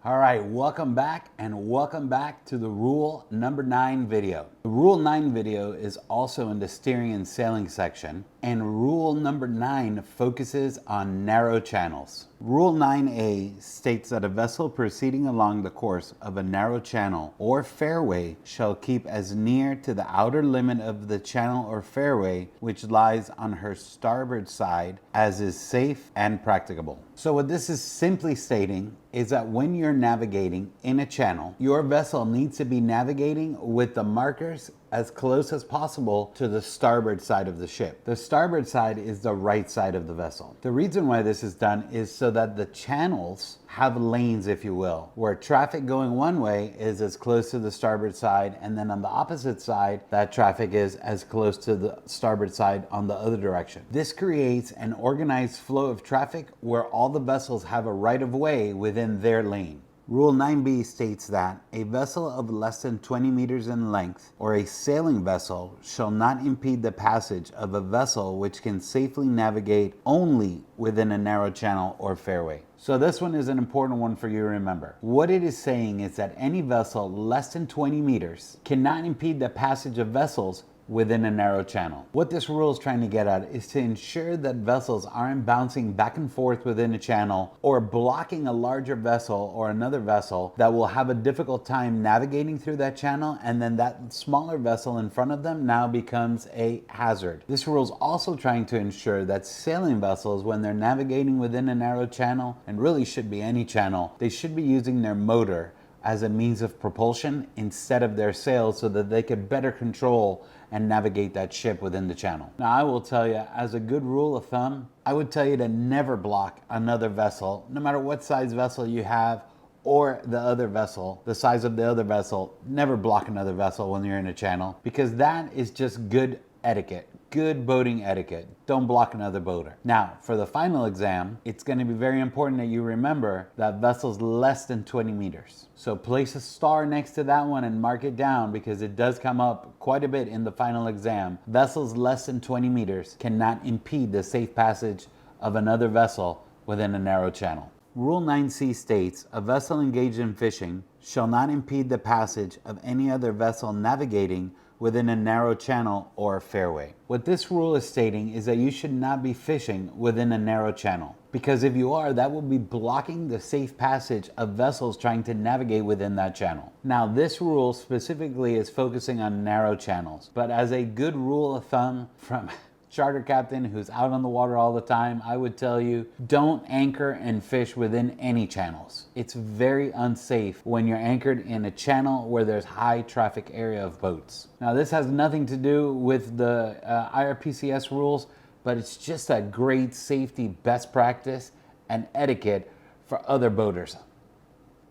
All right, welcome back to the Rule number 9 video. The Rule 9 video is also in the steering and sailing section, and Rule number 9 focuses on narrow channels. Rule 9A states that a vessel proceeding along the course of a narrow channel or fairway shall keep as near to the outer limit of the channel or fairway which lies on her starboard side as is safe and practicable. So what this is simply stating is that when you're navigating in a channel, your vessel needs to be navigating with the markers as close as possible to the starboard side of the ship. The starboard side is the right side of the vessel. The reason why this is done is so that the channels have lanes, if you will, where traffic going one way is as close to the starboard side, and then on the opposite side, that traffic is as close to the starboard side on the other direction. This creates an organized flow of traffic where all the vessels have a right of way within their lane. Rule 9B states that a vessel of less than 20 meters in length or a sailing vessel shall not impede the passage of a vessel which can safely navigate only within a narrow channel or fairway. So this one is an important one for you to remember. What it is saying is that any vessel less than 20 meters cannot impede the passage of vessels within a narrow channel. What this rule is trying to get at is to ensure that vessels aren't bouncing back and forth within a channel or blocking a larger vessel or another vessel that will have a difficult time navigating through that channel, and then that smaller vessel in front of them now becomes a hazard. This rule is also trying to ensure that sailing vessels, when they're navigating within a narrow channel, and really should be any channel, they should be using their motor as a means of propulsion instead of their sails so that they could better control and navigate that ship within the channel. Now, I will tell you, as a good rule of thumb, I would tell you to never block another vessel, no matter what size vessel you have or the other vessel, the size of the other vessel. Never block another vessel when you're in a channel, because that is just good etiquette. Good boating etiquette. Don't block another boater. Now, for the final exam, it's going to be very important that you remember that vessels less than 20 meters. So place a star next to that one and mark it down, because it does come up quite a bit in the final exam. Vessels less than 20 meters cannot impede the safe passage of another vessel within a narrow channel. Rule 9C states, a vessel engaged in fishing shall not impede the passage of any other vessel navigating within a narrow channel or fairway. What this rule is stating is that you should not be fishing within a narrow channel, because if you are, that will be blocking the safe passage of vessels trying to navigate within that channel. Now, this rule specifically is focusing on narrow channels, but as a good rule of thumb from charter captain who's out on the water all the time, I would tell you, don't anchor and fish within any channels. It's very unsafe when you're anchored in a channel where there's high traffic area of boats. Now, this has nothing to do with the IRPCS rules, but it's just a great safety best practice and etiquette for other boaters.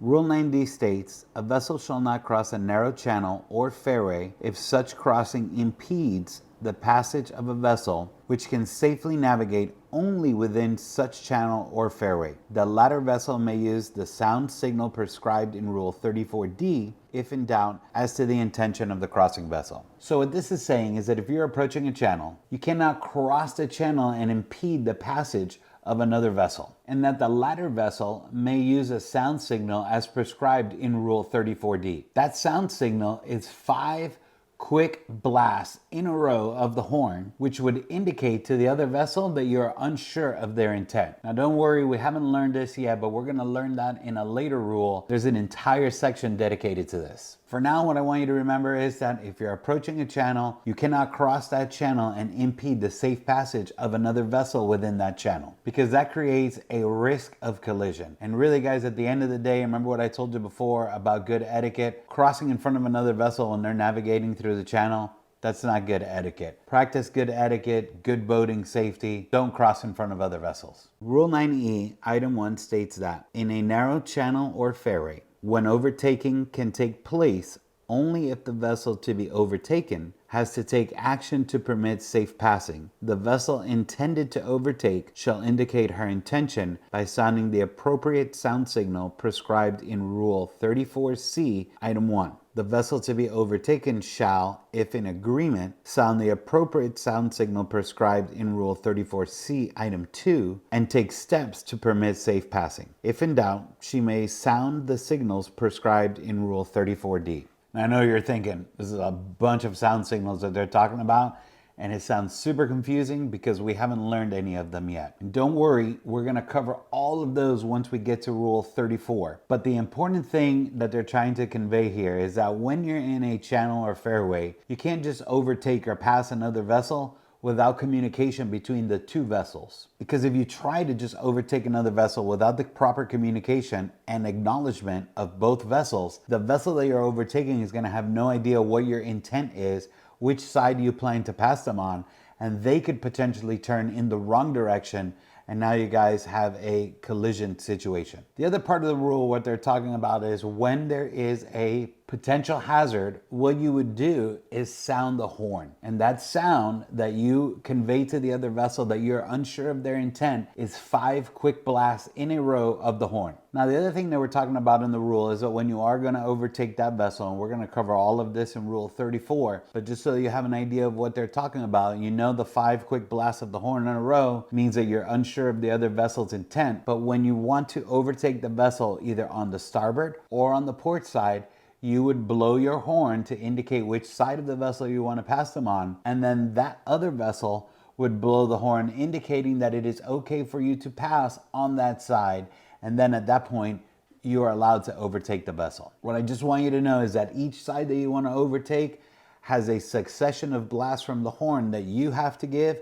Rule 9D states, a vessel shall not cross a narrow channel or fairway if such crossing impedes the passage of a vessel which can safely navigate only within such channel or fairway. The latter vessel may use the sound signal prescribed in Rule 34D if in doubt as to the intention of the crossing vessel. So what this is saying is that if you're approaching a channel, you cannot cross the channel and impede the passage of another vessel, and that the latter vessel may use a sound signal as prescribed in Rule 34D. That sound signal is 5 quick blasts in a row of the horn, which would indicate to the other vessel that you're unsure of their intent. Now, don't worry, we haven't learned this yet, but we're going to learn that in a later rule. There's an entire section dedicated to this. For now, what I want you to remember is that if you're approaching a channel, you cannot cross that channel and impede the safe passage of another vessel within that channel, because that creates a risk of collision. And really, guys, at the end of the day, remember what I told you before about good etiquette? Crossing in front of another vessel when they're navigating through the channel, that's not good etiquette. Practice good etiquette, good boating safety. Don't cross in front of other vessels. Rule 9E, Item 1 states that in a narrow channel or fairway, when overtaking can take place only if the vessel to be overtaken has to take action to permit safe passing. The vessel intended to overtake shall indicate her intention by sounding the appropriate sound signal prescribed in Rule 34C, Item 1. The vessel to be overtaken shall, if in agreement, sound the appropriate sound signal prescribed in Rule 34C, Item 2, and take steps to permit safe passing. If in doubt, she may sound the signals prescribed in Rule 34D. Now, I know you're thinking, this is a bunch of sound signals that they're talking about, and it sounds super confusing because we haven't learned any of them yet. And don't worry, we're going to cover all of those once we get to Rule 34. But the important thing that they're trying to convey here is that when you're in a channel or fairway, you can't just overtake or pass another vessel without communication between the two vessels. Because if you try to just overtake another vessel without the proper communication and acknowledgement of both vessels, the vessel that you're overtaking is going to have no idea what your intent is, which side you plan to pass them on, and they could potentially turn in the wrong direction, and now you guys have a collision situation. The other part of the rule, what they're talking about is when there is a potential hazard, what you would do is sound the horn. And that sound that you convey to the other vessel that you're unsure of their intent is 5 quick blasts in a row of the horn. Now, the other thing that we're talking about in the rule is that when you are going to overtake that vessel, and we're going to cover all of this in Rule 34, but just so you have an idea of what they're talking about, you know the 5 quick blasts of the horn in a row means that you're unsure of the other vessel's intent. But when you want to overtake the vessel either on the starboard or on the port side, you would blow your horn to indicate which side of the vessel you want to pass them on, and then that other vessel would blow the horn indicating that it is okay for you to pass on that side, and then at that point you are allowed to overtake the vessel. What I just want you to know is that each side that you want to overtake has a succession of blasts from the horn that you have to give,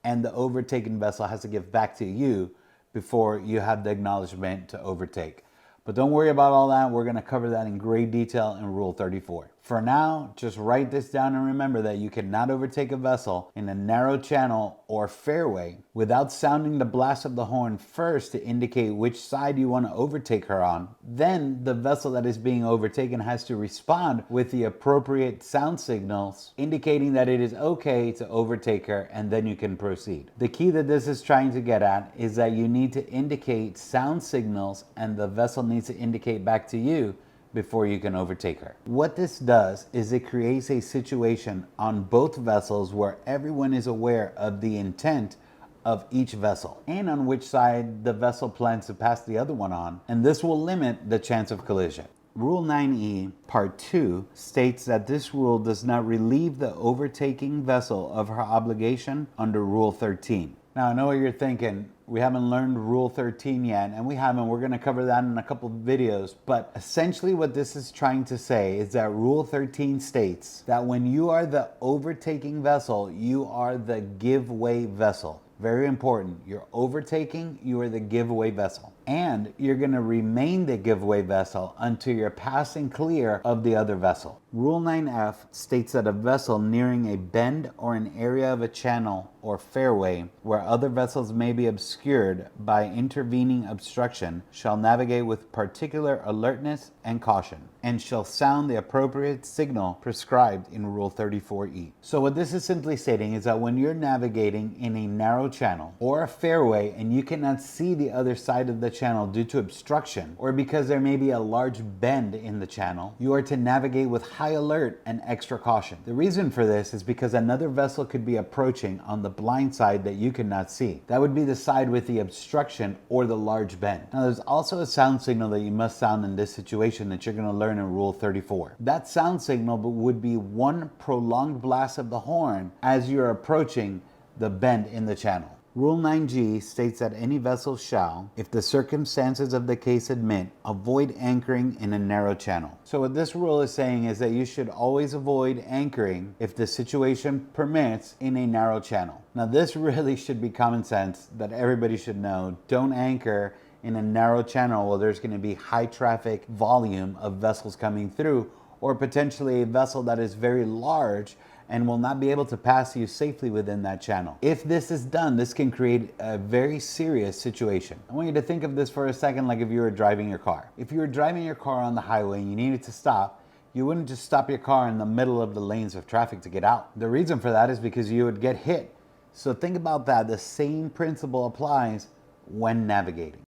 and the overtaken vessel has to give back to you before you have the acknowledgement to overtake. But don't worry about all that. We're going to cover that in great detail in Rule 34. For now, just write this down and remember that you cannot overtake a vessel in a narrow channel or fairway without sounding the blast of the horn first to indicate which side you want to overtake her on. Then the vessel that is being overtaken has to respond with the appropriate sound signals indicating that it is okay to overtake her, and then you can proceed. The key that this is trying to get at is that you need to indicate sound signals, and the vessel needs to indicate back to you before you can overtake her. What this does is it creates a situation on both vessels where everyone is aware of the intent of each vessel and on which side the vessel plans to pass the other one on, and this will limit the chance of collision. Rule 9E, Part 2, states that this rule does not relieve the overtaking vessel of her obligation under Rule 13. Now, I know what you're thinking. We haven't learned Rule 13 yet, and we haven't. We're going to cover that in a couple of videos. But essentially what this is trying to say is that Rule 13 states that when you are the overtaking vessel, you are the giveaway vessel. Very important. You're overtaking, you are the giveaway vessel. And you're going to remain the giveaway vessel until you're passing clear of the other vessel. Rule 9F states that a vessel nearing a bend or an area of a channel or fairway where other vessels may be obscured by intervening obstruction shall navigate with particular alertness and caution, and shall sound the appropriate signal prescribed in Rule 34E. So what this is simply stating is that when you're navigating in a narrow channel or a fairway and you cannot see the other side of the channel due to obstruction, or because there may be a large bend in the channel, you are to navigate with high alert and extra caution. The reason for this is because another vessel could be approaching on the blind side that you cannot see. That would be the side with the obstruction or the large bend. Now, there's also a sound signal that you must sound in this situation that you're going to learn in Rule 34. That sound signal would be one prolonged blast of the horn as you're approaching the bend in the channel. Rule 9G states that any vessel shall, if the circumstances of the case admit, avoid anchoring in a narrow channel. So what this rule is saying is that you should always avoid anchoring if the situation permits in a narrow channel. Now, this really should be common sense that everybody should know. Don't anchor in a narrow channel where there's going to be high traffic volume of vessels coming through, or potentially a vessel that is very large and will not be able to pass you safely within that channel. If this is done, this can create a very serious situation. I want you to think of this for a second like if you were driving your car. If you were driving your car on the highway and you needed to stop, You wouldn't just stop your car in the middle of the lanes of traffic to get out. The reason for that is because you would get hit. So think about that. The same principle applies when navigating.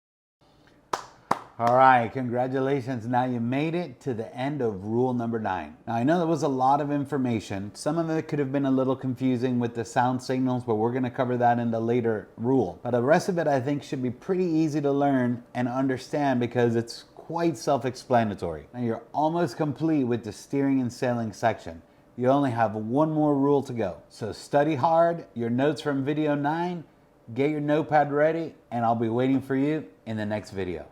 All right, congratulations. Now you made it to the end of rule number 9. Now I know there was a lot of information. Some of it could have been a little confusing with the sound signals, but we're going to cover that in the later rule. But the rest of it I think should be pretty easy to learn and understand because it's quite self-explanatory. Now you're almost complete with the steering and sailing section. You only have one more rule to go. So study hard, your notes from video 9, get your notepad ready, and I'll be waiting for you in the next video.